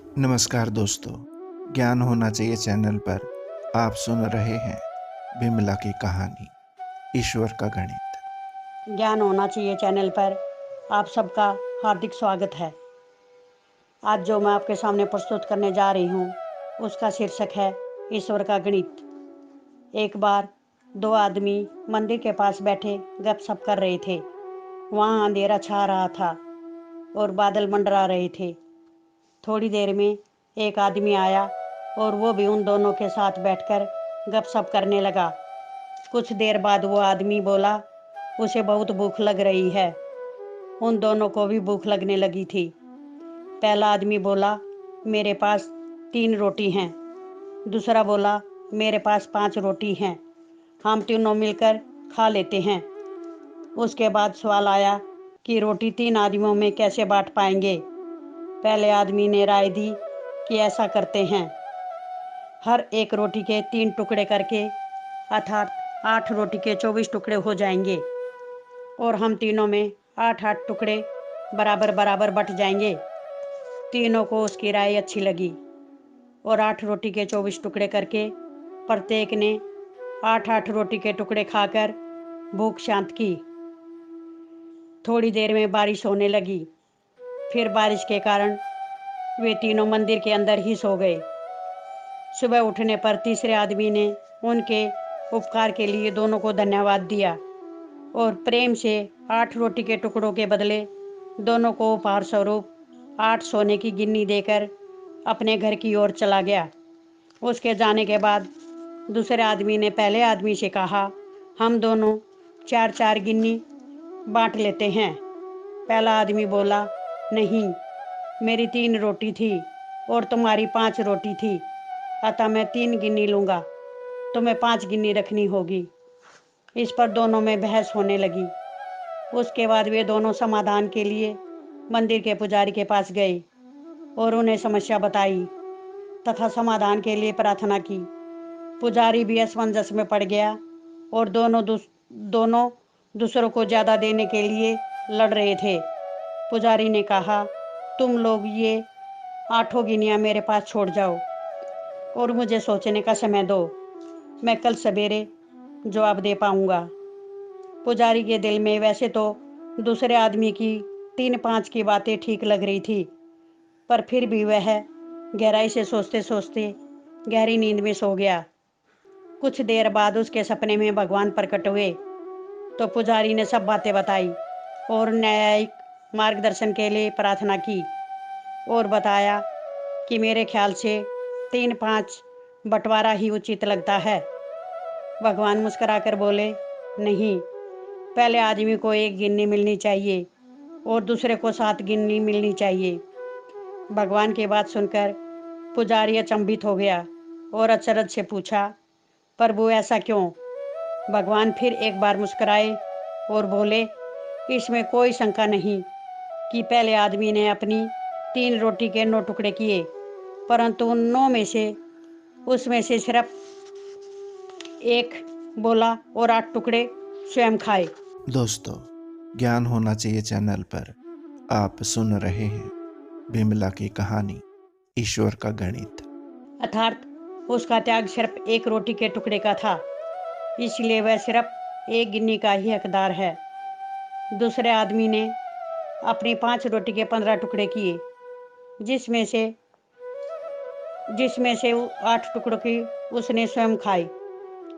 नमस्कार दोस्तों, ज्ञान होना चाहिए चैनल पर आप सुन रहे हैं बिमला की कहानी, ईश्वर का गणित। ज्ञान होना चाहिए चैनल पर आप सबका हार्दिक स्वागत है। आज जो मैं आपके सामने प्रस्तुत करने जा रही हूँ उसका शीर्षक है ईश्वर का गणित। एक बार दो आदमी मंदिर के पास बैठे गपशप कर रहे थे। वहाँ अंधेरा छा रहा था और बादल मंडरा रहे थे। थोड़ी देर में एक आदमी आया और वो भी उन दोनों के साथ बैठकर गपशप करने लगा। कुछ देर बाद वो आदमी बोला, उसे बहुत भूख लग रही है। उन दोनों को भी भूख लगने लगी थी। पहला आदमी बोला, मेरे पास 3 रोटी हैं। दूसरा बोला, मेरे पास 5 रोटी हैं, हम तीनों मिलकर खा लेते हैं। उसके बाद सवाल आया कि रोटी 3 आदमियों में कैसे बांट पाएंगे। पहले आदमी ने राय दी कि ऐसा करते हैं, हर एक रोटी के 3 टुकड़े करके, अर्थात 8 रोटी के 24 टुकड़े हो जाएंगे और हम तीनों में 8-8 टुकड़े बराबर बराबर बट जाएंगे। तीनों को उसकी राय अच्छी लगी और 8 रोटी के 24 टुकड़े करके प्रत्येक ने 8-8 रोटी के टुकड़े खाकर भूख शांत की। थोड़ी देर में बारिश होने लगी। फिर बारिश के कारण वे तीनों मंदिर के अंदर ही सो गए। सुबह उठने पर तीसरे आदमी ने उनके उपकार के लिए दोनों को धन्यवाद दिया और प्रेम से 8 रोटी के टुकड़ों के बदले दोनों को उपहार स्वरूप 8 सोने की गिन्नी देकर अपने घर की ओर चला गया। उसके जाने के बाद दूसरे आदमी ने पहले आदमी से कहा, हम दोनों 4-4 गिन्नी बांट लेते हैं। पहला आदमी बोला, नहीं, मेरी 3 रोटी थी और तुम्हारी 5 रोटी थी, अतः मैं 3 गिन्नी लूँगा, तुम्हें 5 गिन्नी रखनी होगी। इस पर दोनों में बहस होने लगी। उसके बाद वे दोनों समाधान के लिए मंदिर के पुजारी के पास गए और उन्हें समस्या बताई तथा समाधान के लिए प्रार्थना की। पुजारी भी असमंजस में पड़ गया और दोनों दूसरों को ज़्यादा देने के लिए लड़ रहे थे। पुजारी ने कहा, तुम लोग ये 8 गिनियाँ मेरे पास छोड़ जाओ और मुझे सोचने का समय दो, मैं कल सवेरे जवाब दे पाऊंगा। पुजारी के दिल में वैसे तो दूसरे आदमी की 3-5 की बातें ठीक लग रही थी, पर फिर भी वह गहराई से सोचते सोचते गहरी नींद में सो गया। कुछ देर बाद उसके सपने में भगवान प्रकट हुए तो पुजारी ने सब बातें बताई और न्यायिक मार्गदर्शन के लिए प्रार्थना की और बताया कि मेरे ख्याल से 3-5 बंटवारा ही उचित लगता है। भगवान मुस्कुराकर बोले, नहीं, पहले आदमी को 1 गिन्नी मिलनी चाहिए और दूसरे को 7 गिन्नी मिलनी चाहिए। भगवान की बात सुनकर पुजारी अचंभित हो गया और अचरज से पूछा, प्रभु ऐसा क्यों? भगवान फिर एक बार मुस्कुराए और बोले, इसमें कोई शंका नहीं कि पहले आदमी ने अपनी 3 रोटी के 9 टुकड़े किए, परंतु उन 9 में से उसमें से सिर्फ एक बोला और 8 टुकड़े स्वयं खाए। दोस्तों, ज्ञान होना चाहिए चैनल पर आप सुन रहे हैं बिमला की कहानी, ईश्वर का गणित। अर्थात उसका त्याग सिर्फ 1 रोटी के टुकड़े का था, इसलिए वह सिर्फ 1 गिन्नी का ही हकदार है। दूसरे आदमी ने अपनी 5 रोटी के 15 टुकड़े किए, जिसमें से जिसमें से 8 टुकड़ों की उसने स्वयं खाए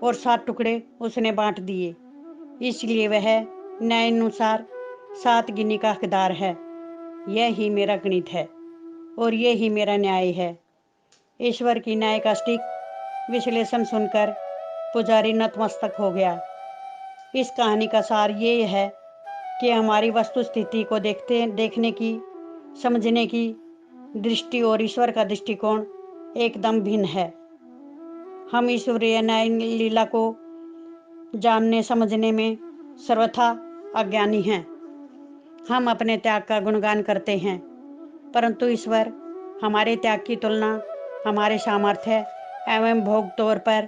और 7 टुकड़े उसने बांट दिए, इसलिए वह न्यायानुसार 7 गिन्नी का हकदार है। यह ही मेरा गणित है और ये ही मेरा न्याय है। ईश्वर की न्याय का सटीक विश्लेषण सुनकर पुजारी नतमस्तक हो गया। इस कहानी का सार ये है कि हमारी वस्तु स्थिति को देखने की, समझने की दृष्टि और ईश्वर का दृष्टिकोण एकदम भिन्न है। हम ईश्वरीय न्याय लीला को जानने समझने में सर्वथा अज्ञानी हैं। हम अपने त्याग का गुणगान करते हैं, परंतु ईश्वर हमारे त्याग की तुलना हमारे सामर्थ्य एवं भोग तौर पर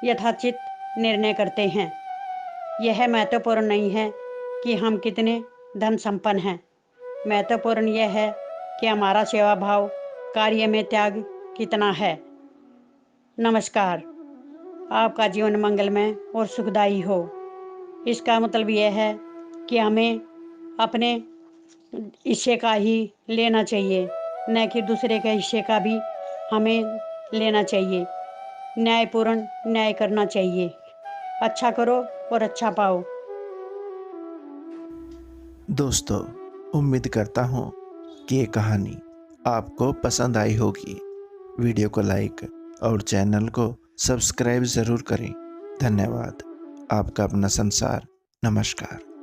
यथाचित निर्णय करते हैं। यह महत्वपूर्ण नहीं है कि हम कितने धन संपन्न हैं, महत्वपूर्ण यह है कि हमारा सेवा भाव कार्य में त्याग कितना है। नमस्कार। आपका जीवन मंगलमय और सुखदायी हो। इसका मतलब यह है कि हमें अपने हिस्से का ही लेना चाहिए, न कि दूसरे के हिस्से का भी हमें लेना चाहिए। न्यायपूर्ण न्याय करना चाहिए। अच्छा करो और अच्छा पाओ। दोस्तों, उम्मीद करता हूँ कि ये कहानी आपको पसंद आई होगी। वीडियो को लाइक और चैनल को सब्सक्राइब ज़रूर करें। धन्यवाद। आपका अपना संसार। नमस्कार।